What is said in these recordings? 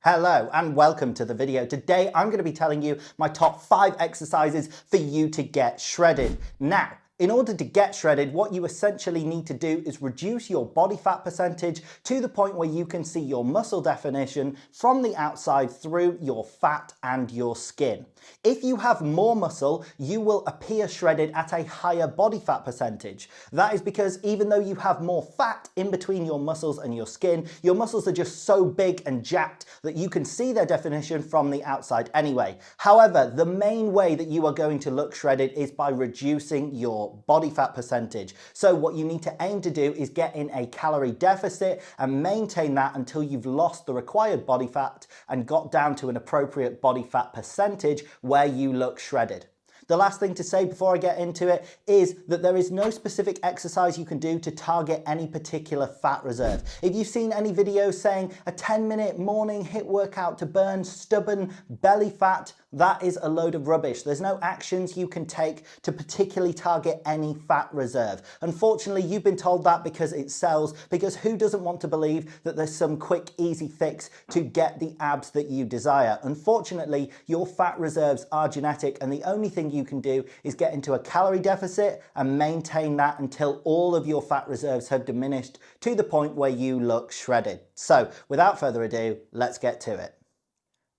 Hello and welcome to the video. Today I'm going to be telling you my top 5 exercises for you to get shredded. Now, in order to get shredded, what you essentially need to do is reduce your body fat percentage to the point where you can see your muscle definition from the outside through your fat and your skin. If you have more muscle, you will appear shredded at a higher body fat percentage. That is because even though you have more fat in between your muscles and your muscles are just so big and jacked that you can see their definition from the outside anyway. However, the main way that you are going to look shredded is by reducing your body fat percentage. So what you need to aim to do is get in a calorie deficit and maintain that until you've lost the required body fat and got down to an appropriate body fat percentage where you look shredded. The last thing to say before I get into it is that there is no specific exercise you can do to target any particular fat reserve. If you've seen any videos saying a 10-minute morning HIIT workout to burn stubborn belly fat, that is a load of rubbish. There's no actions you can take to particularly target any fat reserve. Unfortunately, you've been told that because it sells, because who doesn't want to believe that there's some quick, easy fix to get the abs that you desire? Unfortunately, your fat reserves are genetic, and the only thing you can do is get into a calorie deficit and maintain that until all of your fat reserves have diminished to the point where you look shredded. So, without further ado, let's get to it.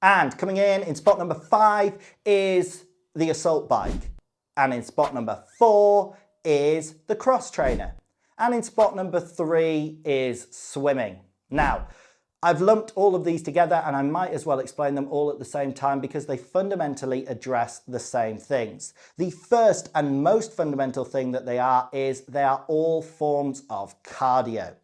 And coming in spot number 5 is the assault bike. And in spot number 4 is the cross trainer. And in spot number 3 is swimming. Now, I've lumped all of these together and I might as well explain them all at the same time because they fundamentally address the same things. The first and most fundamental thing that they are is they are all forms of cardio.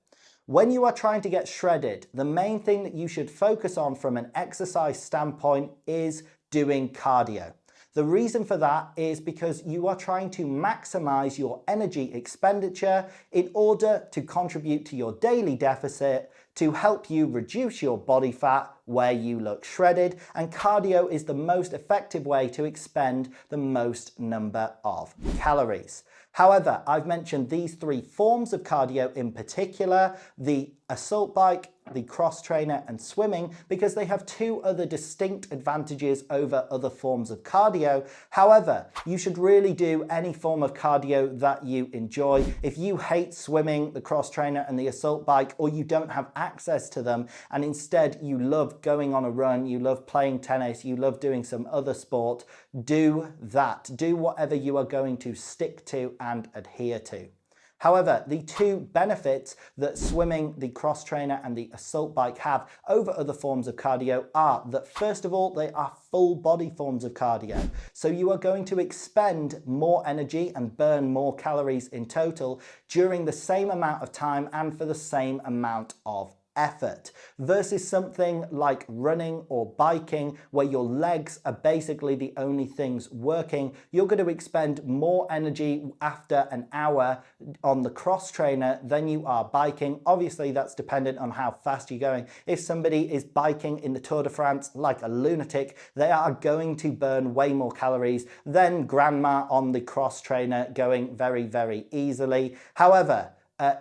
When you are trying to get shredded, the main thing that you should focus on from an exercise standpoint is doing cardio. The reason for that is because you are trying to maximize your energy expenditure in order to contribute to your daily deficit to help you reduce your body fat where you look shredded, and cardio is the most effective way to expend the most number of calories. However, I've mentioned these 3 forms of cardio in particular, the assault bike, the cross trainer and swimming, because they have 2 other distinct advantages over other forms of cardio. However, you should really do any form of cardio that you enjoy. If you hate swimming, the cross trainer and the assault bike, or you don't have access to them and instead you love going on a run, you love playing tennis, you love doing some other sport, do that. Do whatever you are going to stick to and adhere to. However, the 2 benefits that swimming, the cross trainer and the assault bike have over other forms of cardio are that first of all, they are full body forms of cardio. So you are going to expend more energy and burn more calories in total during the same amount of time and for the same amount of effort versus something like running or biking where your legs are basically the only things working. You're going to expend more energy after an hour on the cross trainer than you are biking. Obviously, that's dependent on how fast you're going. If somebody is biking in the Tour de France like a lunatic, they are going to burn way more calories than grandma on the cross trainer going very, very easily. However,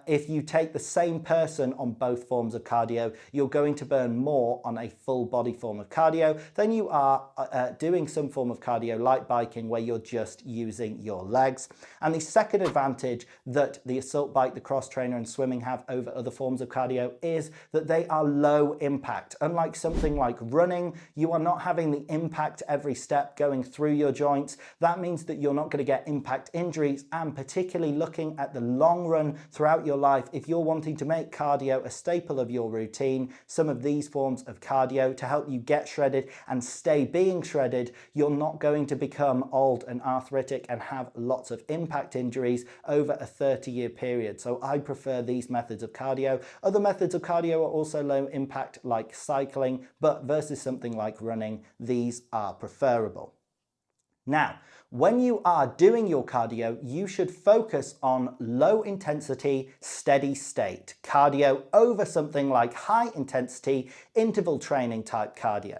if you take the same person on both forms of cardio, you're going to burn more on a full body form of cardio than you are doing some form of cardio like biking where you're just using your legs. And the second advantage that the assault bike, the cross trainer and swimming have over other forms of cardio is that they are low impact. Unlike something like running, you are not having the impact every step going through your joints. That means that you're not going to get impact injuries, and particularly looking at the long run throughout your life, if you're wanting to make cardio a staple of your routine, some of these forms of cardio to help you get shredded and stay being shredded, you're not going to become old and arthritic and have lots of impact injuries over a 30-year period. So I prefer these methods of cardio. Other methods of cardio are also low impact like cycling, but versus something like running, these are preferable. Now, when you are doing your cardio, you should focus on low intensity, steady state cardio over something like high intensity, interval training type cardio.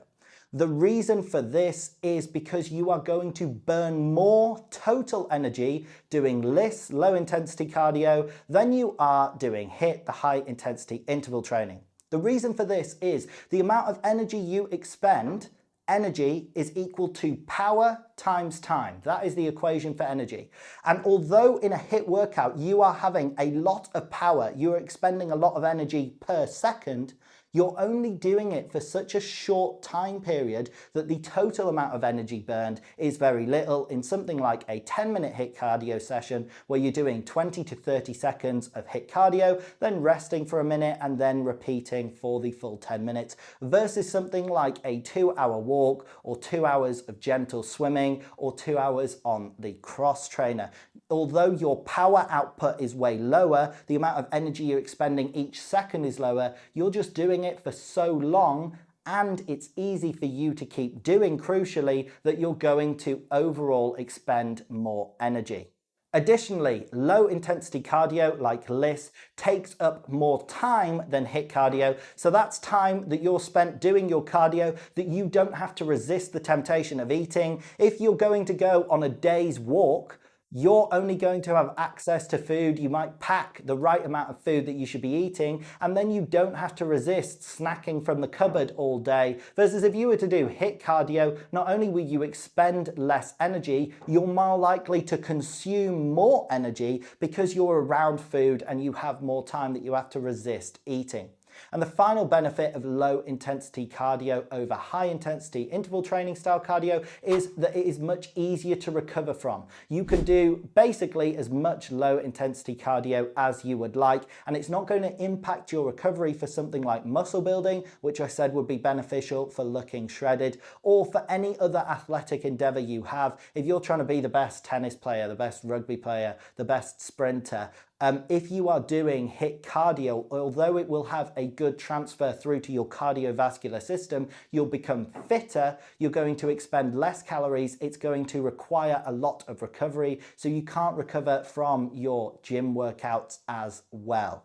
The reason for this is because you are going to burn more total energy doing LISS, low intensity cardio, than you are doing HIIT, the high intensity interval training. The reason for this is the amount of energy you expend, energy is equal to power times time. That is the equation for energy. And although in a HIIT workout you are having a lot of power, you are expending a lot of energy per second, you're only doing it for such a short time period that the total amount of energy burned is very little in something like a 10-minute HIIT cardio session where you're doing 20 to 30 seconds of HIIT cardio, then resting for a minute and then repeating for the full 10 minutes versus something like a 2-hour walk or 2 hours of gentle swimming or 2 hours on the cross trainer. Although your power output is way lower, the amount of energy you're expending each second is lower, you're just doing it for so long and it's easy for you to keep doing, crucially, that you're going to overall expend more energy. Additionally, low intensity cardio like LISS takes up more time than HIIT cardio. So that's time that you're spent doing your cardio that you don't have to resist the temptation of eating. If you're going to go on a day's walk, you're only going to have access to food. You might pack the right amount of food that you should be eating, and then you don't have to resist snacking from the cupboard all day. Versus if you were to do HIIT cardio, not only will you expend less energy, you're more likely to consume more energy because you're around food and you have more time that you have to resist eating. And the final benefit of low intensity cardio over high intensity interval training style cardio is that it is much easier to recover from. You can do basically as much low intensity cardio as you would like, and it's not going to impact your recovery for something like muscle building, which I said would be beneficial for looking shredded, or for any other athletic endeavor you have. If you're trying to be the best tennis player, the best rugby player, the best sprinter, if you are doing HIIT cardio, although it will have a good transfer through to your cardiovascular system, you'll become fitter, you're going to expend less calories, it's going to require a lot of recovery, so you can't recover from your gym workouts as well.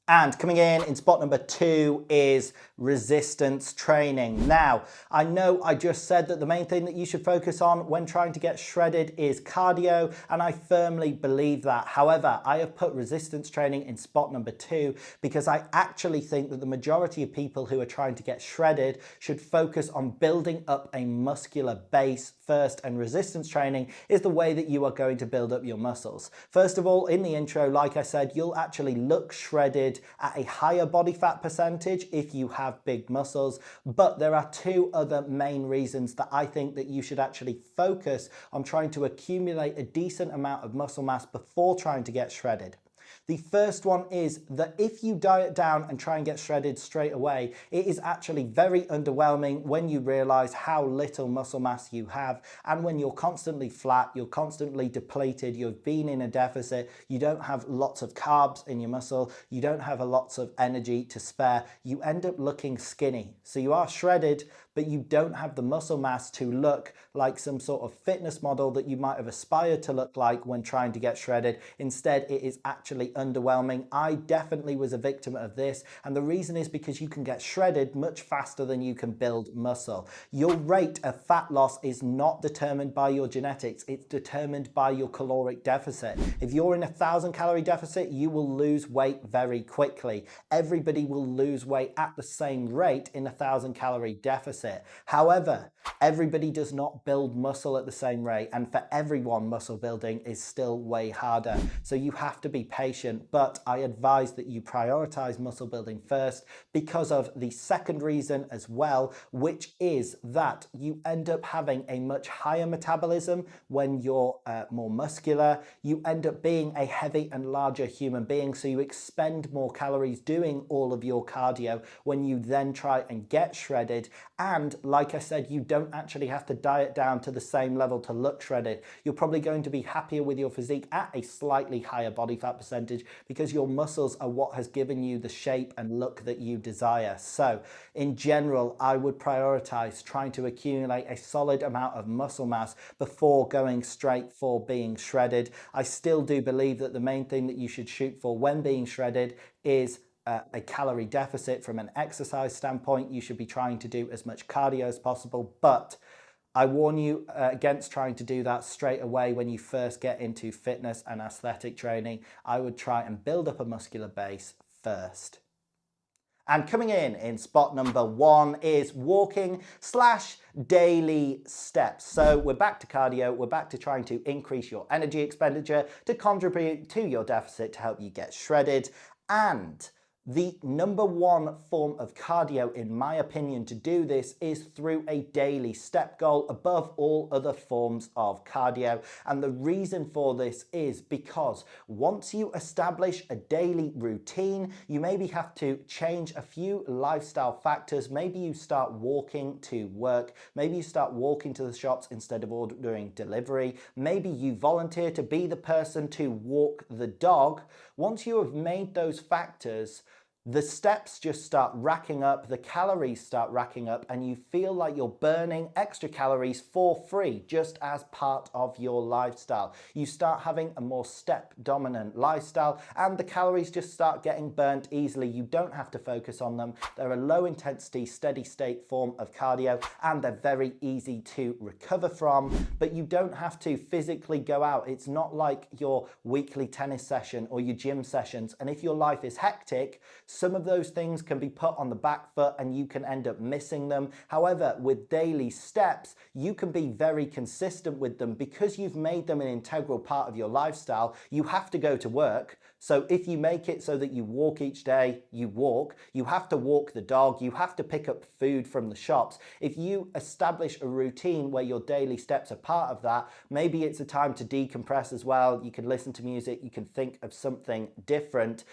And coming in spot number 2 is resistance training. Now, I know I just said that the main thing that you should focus on when trying to get shredded is cardio, and I firmly believe that. However, I have put resistance training in spot number 2 because I actually think that the majority of people who are trying to get shredded should focus on building up a muscular base first, and resistance training is the way that you are going to build up your muscles. First of all, in the intro, like I said, you'll actually look shredded at a higher body fat percentage if you have big muscles, but there are 2 other main reasons that I think that you should actually focus on trying to accumulate a decent amount of muscle mass before trying to get shredded. The first one is that if you diet down and try and get shredded straight away, it is actually very underwhelming when you realize how little muscle mass you have, and when you're constantly flat, you're constantly depleted, you've been in a deficit, you don't have lots of carbs in your muscle, you don't have lots of energy to spare, you end up looking skinny. So you are shredded, but you don't have the muscle mass to look like some sort of fitness model that you might have aspired to look like when trying to get shredded. Instead, it is actually underwhelming. I definitely was a victim of this, and the reason is because you can get shredded much faster than you can build muscle. Your rate of fat loss is not determined by your genetics, it's determined by your caloric deficit. If you're in a 1,000 calorie deficit, you will lose weight very quickly. Everybody will lose weight at the same rate in a 1,000 calorie deficit. However, everybody does not build muscle at the same rate, and for everyone, muscle building is still way harder. So you have to be patient, but I advise that you prioritize muscle building first because of the second reason as well, which is that you end up having a much higher metabolism when you're more muscular. You end up being a heavy and larger human being, so you expend more calories doing all of your cardio when you then try and get shredded. And like I said, you don't actually have to diet down to the same level to look shredded. You're probably going to be happier with your physique at a slightly higher body fat percentage because your muscles are what has given you the shape and look that you desire. So in general, I would prioritize trying to accumulate a solid amount of muscle mass before going straight for being shredded. I still do believe that the main thing that you should shoot for when being shredded is a calorie deficit. From an exercise standpoint, you should be trying to do as much cardio as possible, but I warn you against trying to do that straight away when you first get into fitness and aesthetic training. I would try and build up a muscular base first. And coming in spot number 1 is walking slash daily steps. So we're back to cardio, we're back to trying to increase your energy expenditure to contribute to your deficit to help you get shredded. And the number 1 form of cardio, in my opinion, to do this is through a daily step goal above all other forms of cardio. And the reason for this is because once you establish a daily routine, you maybe have to change a few lifestyle factors. Maybe you start walking to work. Maybe you start walking to the shops instead of ordering delivery. Maybe you volunteer to be the person to walk the dog. Once you have made those factors, the steps just start racking up, the calories start racking up, and you feel like you're burning extra calories for free just as part of your lifestyle. You start having a more step-dominant lifestyle, and the calories just start getting burnt easily. You don't have to focus on them. They're a low-intensity, steady-state form of cardio, and they're very easy to recover from, but you don't have to physically go out. It's not like your weekly tennis session or your gym sessions, and if your life is hectic, some of those things can be put on the back foot and you can end up missing them. However, with daily steps, you can be very consistent with them because you've made them an integral part of your lifestyle. You have to go to work. So if you make it so that you walk each day, you walk. You have to walk the dog. You have to pick up food from the shops. If you establish a routine where your daily steps are part of that, maybe it's a time to decompress as well. You can listen to music. You can think of something different.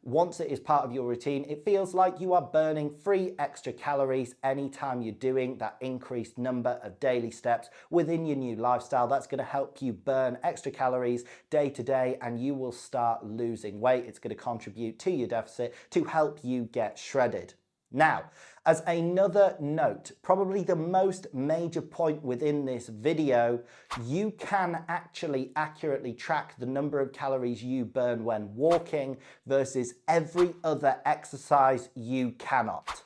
Once it is part of your routine, it feels like you are burning free extra calories anytime you're doing that increased number of daily steps within your new lifestyle. That's going to help you burn extra calories day to day, and you will start losing weight. It's going to contribute to your deficit to help you get shredded. Now, as another note, probably the most major point within this video, you can actually accurately track the number of calories you burn when walking versus every other exercise you cannot.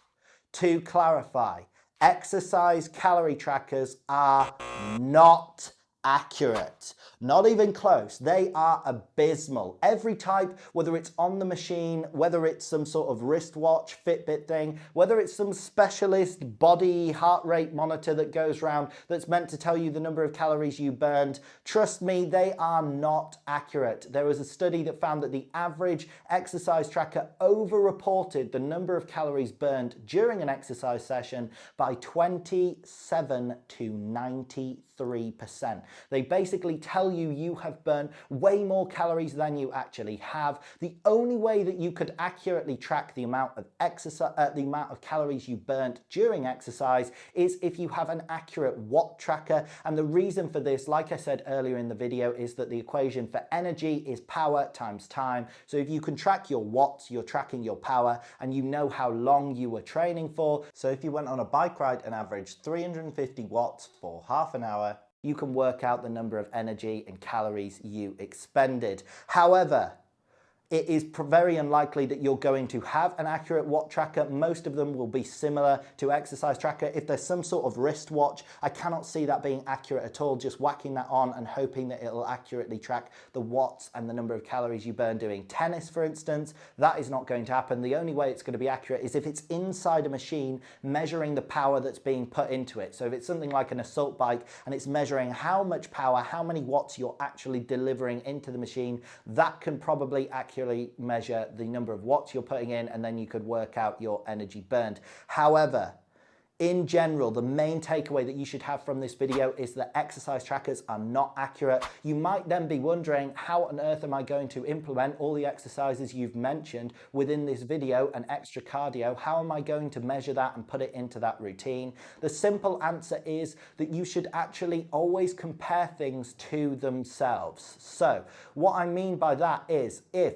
To clarify, exercise calorie trackers are not accurate. Not even close. They are abysmal. Every type, whether it's on the machine, whether it's some sort of wristwatch, Fitbit thing, whether it's some specialist body heart rate monitor that goes around that's meant to tell you the number of calories you burned, trust me, they are not accurate. There was a study that found that the average exercise tracker overreported the number of calories burned during an exercise session by 27 to 93%. They basically tell you have burned way more calories than you actually have. The only way that you could accurately track the amount of calories you burnt during exercise is if you have an accurate watt tracker. And the reason for this, like I said earlier in the video, is that the equation for energy is power times time. So if you can track your watts, you're tracking your power, and you know how long you were training for. So if you went on a bike ride and averaged 350 watts for half an hour, you can work out the number of energy and calories you expended. However, it is very unlikely that you're going to have an accurate watt tracker. Most of them will be similar to exercise tracker. If there's some sort of wristwatch, I cannot see that being accurate at all. Just whacking that on and hoping that it'll accurately track the watts and the number of calories you burn doing tennis, for instance, that is not going to happen. The only way it's going to be accurate is if it's inside a machine measuring the power that's being put into it. So if it's something like an assault bike and it's measuring how much power, how many watts you're actually delivering into the machine, that can probably accurately measure the number of watts you're putting in, and then you could work out your energy burned. However, in general, the main takeaway that you should have from this video is that exercise trackers are not accurate. You might then be wondering, how on earth am I going to implement all the exercises you've mentioned within this video and extra cardio? How am I going to measure that and put it into that routine? The simple answer is that you should actually always compare things to themselves. So what I mean by that is, if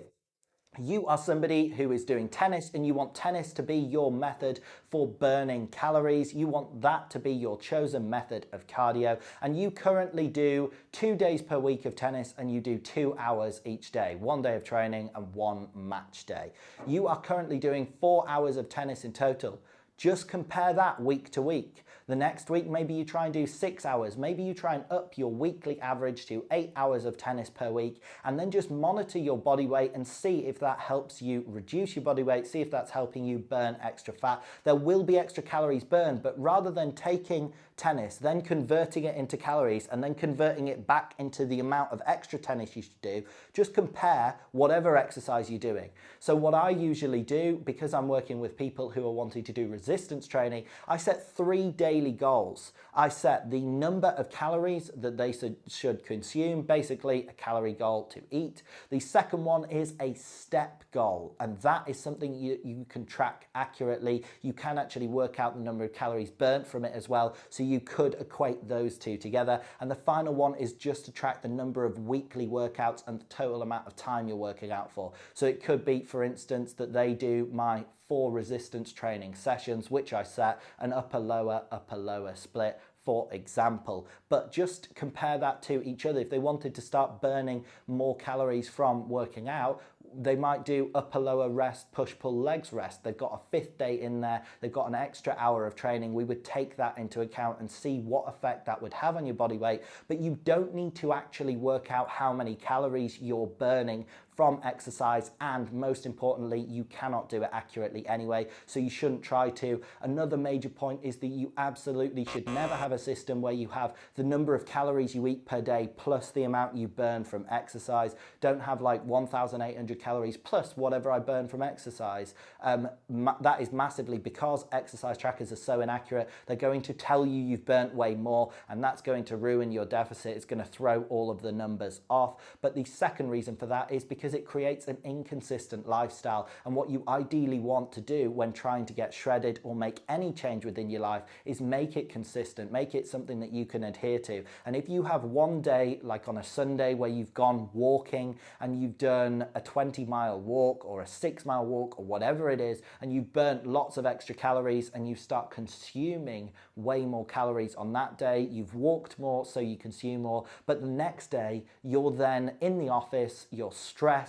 you are somebody who is doing tennis and you want tennis to be your method for burning calories, you want that to be your chosen method of cardio, and you currently do 2 days per week of tennis and you do 2 hours each day, 1 day of training and 1 match day. You are currently doing 4 hours of tennis in total. Just compare that week to week. The next week, maybe you try and do 6 hours. Maybe you try and up your weekly average to 8 hours of tennis per week, and then just monitor your body weight and see if that helps you reduce your body weight, see if that's helping you burn extra fat. There will be extra calories burned, but rather than taking tennis, then converting it into calories, and then converting it back into the amount of extra tennis you should do, just compare whatever exercise you're doing. So what I usually do, because I'm working with people who are wanting to do resistance training, I set 3 daily goals. I set the number of calories that they should consume, basically a calorie goal to eat. The second one is a step goal, and that is something you can track accurately. You can actually work out the number of calories burnt from it as well, so you could equate those two together. And the final one is just to track the number of weekly workouts and the total amount of time you're working out for. So it could be, for instance, that they do my 4 resistance training sessions, which I set an upper lower split, for example. But just compare that to each other. If they wanted to start burning more calories from working out, they might do upper lower rest, push pull legs rest. They've got a 5th day in there, they've got an extra hour of training. We would take that into account and see what effect that would have on your body weight. But you don't need to actually work out how many calories you're burning from exercise, and most importantly, you cannot do it accurately anyway, so you shouldn't try to. Another major point is that you absolutely should never have a system where you have the number of calories you eat per day plus the amount you burn from exercise. Don't have like 1,800 calories plus whatever I burn from exercise. That is massively, because exercise trackers are so inaccurate, they're going to tell you you've burnt way more, and that's going to ruin your deficit. It's going to throw all of the numbers off. But the second reason for that is because it creates an inconsistent lifestyle, and what you ideally want to do when trying to get shredded or make any change within your life is make it consistent, make it something that you can adhere to. And if you have one day, like on a Sunday, where you've gone walking and you've done a 20-mile walk or a 6-mile walk or whatever it is, and you've burnt lots of extra calories, and you start consuming way more calories on that day, you've walked more, so you consume more, but the next day you're then in the office, you're stressed,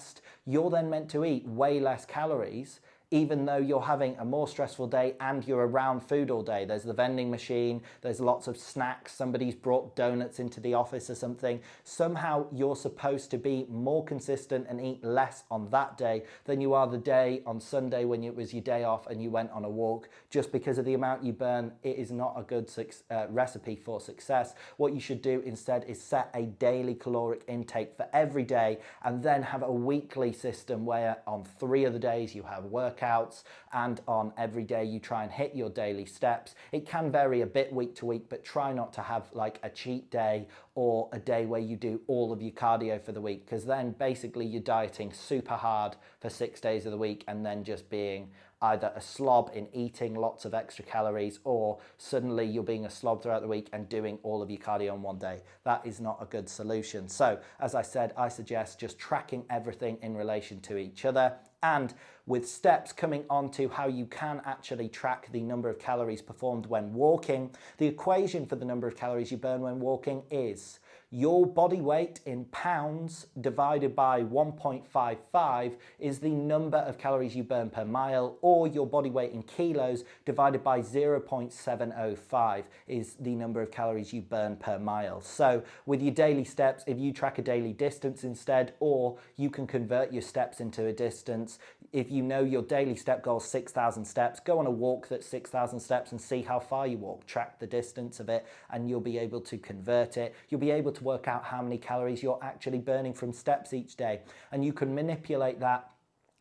you're then meant to eat way less calories, even though you're having a more stressful day and you're around food all day. There's the vending machine, there's lots of snacks, somebody's brought donuts into the office or something. Somehow you're supposed to be more consistent and eat less on that day than you are the day on Sunday when it was your day off and you went on a walk. Just because of the amount you burn, it is not a good recipe for success. What you should do instead is set a daily caloric intake for every day, and then have a weekly system where on 3 of the days you have workouts, and on every day you try and hit your daily steps. It can vary a bit week to week, but try not to have like a cheat day or a day where you do all of your cardio for the week, because then basically you're dieting super hard for 6 days of the week and then just being either a slob in eating lots of extra calories, or suddenly you're being a slob throughout the week and doing all of your cardio on one day. That is not a good solution. So as I said, I suggest just tracking everything in relation to each other, and with steps coming on to how you can actually track the number of calories performed when walking. The equation for the number of calories you burn when walking is your body weight in pounds divided by 1.55 is the number of calories you burn per mile, or your body weight in kilos divided by 0.705 is the number of calories you burn per mile. So with your daily steps, if you track a daily distance instead, or you can convert your steps into a distance. If you know your daily step goal is 6,000 steps, go on a walk that's 6,000 steps and see how far you walk. Track the distance of it and you'll be able to convert it. You'll be able to work out how many calories you're actually burning from steps each day. And you can manipulate that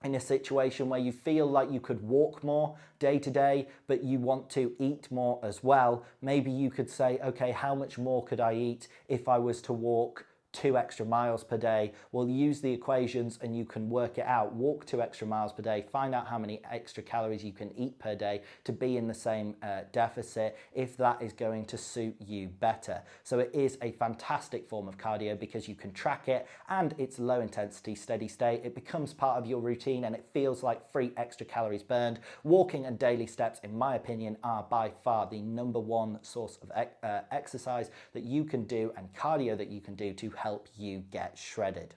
in a situation where you feel like you could walk more day to day, but you want to eat more as well. Maybe you could say, okay, how much more could I eat if I was to walk 2 extra miles per day? We'll use the equations and you can work it out. Walk 2 extra miles per day, find out how many extra calories you can eat per day to be in the same deficit, if that is going to suit you better. So it is a fantastic form of cardio because you can track it, and it's low intensity, steady state. It becomes part of your routine and it feels like free extra calories burned. Walking and daily steps, in my opinion, are by far the #1 source of exercise that you can do and cardio that you can do to help you get shredded.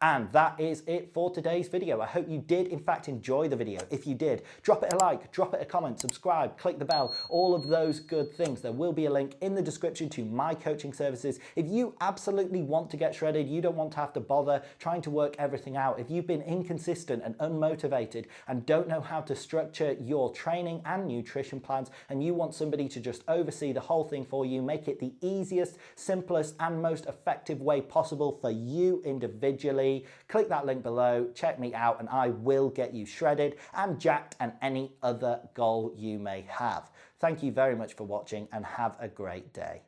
And that is it for today's video. I hope you did in fact enjoy the video. If you did, drop it a like, drop it a comment, subscribe, click the bell, all of those good things. There will be a link in the description to my coaching services. If you absolutely want to get shredded, you don't want to have to bother trying to work everything out. If you've been inconsistent and unmotivated and don't know how to structure your training and nutrition plans, and you want somebody to just oversee the whole thing for you, make it the easiest, simplest, and most effective way possible for you individually, click that link below, check me out, and I will get you shredded and jacked and any other goal you may have. Thank you very much for watching and have a great day.